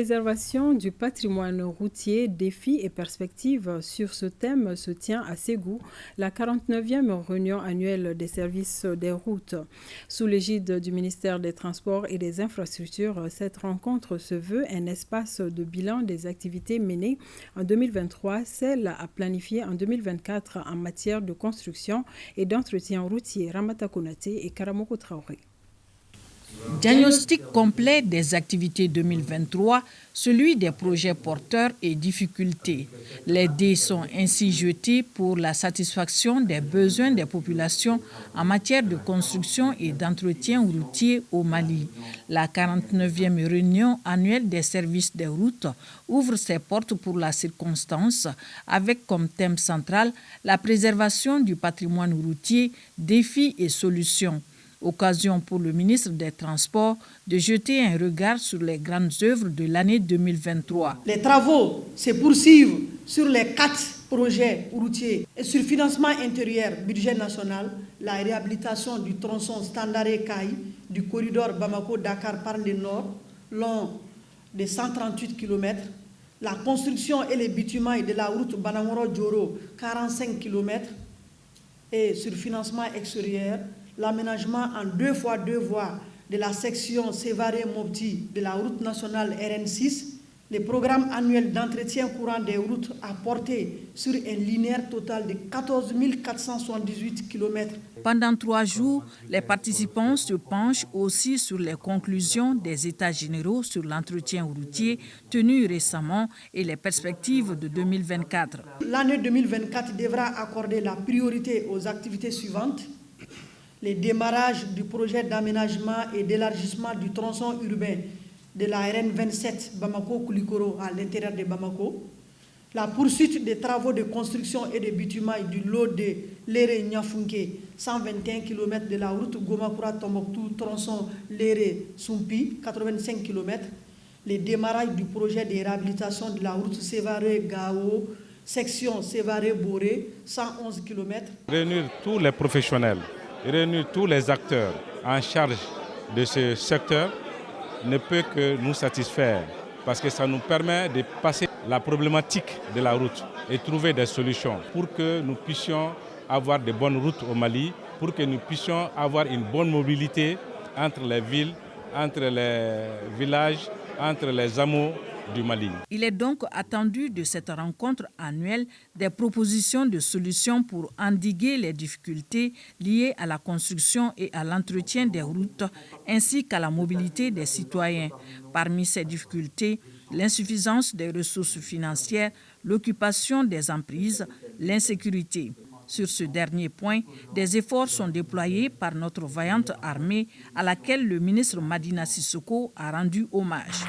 Préservation du patrimoine routier, défis et perspectives. Sur ce thème se tient à Ségou la 49e réunion annuelle des services des routes. Sous l'égide du ministère des Transports et des Infrastructures, cette rencontre se veut un espace de bilan des activités menées en 2023, celles à planifier en 2024 en matière de construction et d'entretien routier. Ramata Konaté et Karamoko Traoré. Diagnostic complet des activités 2023, celui des projets porteurs et difficultés. Les dés sont ainsi jetés pour la satisfaction des besoins des populations en matière de construction et d'entretien routier au Mali. La 49e réunion annuelle des services des routes ouvre ses portes pour la circonstance avec comme thème central la préservation du patrimoine routier, défis et solutions. Occasion pour le ministre des Transports de jeter un regard sur les grandes œuvres de l'année 2023. Les travaux se poursuivent sur les 4 projets routiers et sur financement intérieur, budget national, la réhabilitation du tronçon Standaré-Kaï du corridor Bamako-Dakar par le nord, long de 138 km, la construction et le bitument de la route Banamoro-Djoro, 45 km, et sur financement extérieur, l'aménagement en 2x2 voies de la section Sévaré-Mopti de la route nationale RN6, le programme annuel d'entretien courant des routes a porté sur un linéaire total de 14 478 km. Pendant 3 jours, les participants se penchent aussi sur les conclusions des États généraux sur l'entretien routier tenus récemment et les perspectives de 2024. L'année 2024 devra accorder la priorité aux activités suivantes. Le démarrage du projet d'aménagement et d'élargissement du tronçon urbain de la RN 27 Bamako-Koulikoro à l'intérieur de Bamako, la poursuite des travaux de construction et de bitument du lot de Léré-Niafunke, 121 km de la route Gomakura-Tombouctou, tronçon Léré-Sumpi, 85 km, le démarrage du projet de réhabilitation de la route Sévaré-Gao, section Sévaré-Boré, 111 km. Réunir tous les professionnels, réunir tous les acteurs en charge de ce secteur ne peut que nous satisfaire parce que ça nous permet de passer la problématique de la route et trouver des solutions pour que nous puissions avoir de bonnes routes au Mali, pour que nous puissions avoir une bonne mobilité entre les villes, entre les villages, entre les hameaux du Mali. Il est donc attendu de cette rencontre annuelle des propositions de solutions pour endiguer les difficultés liées à la construction et à l'entretien des routes ainsi qu'à la mobilité des citoyens. Parmi ces difficultés, l'insuffisance des ressources financières, l'occupation des emprises, l'insécurité. Sur ce dernier point, des efforts sont déployés par notre vaillante armée à laquelle le ministre Madina Sissoko a rendu hommage.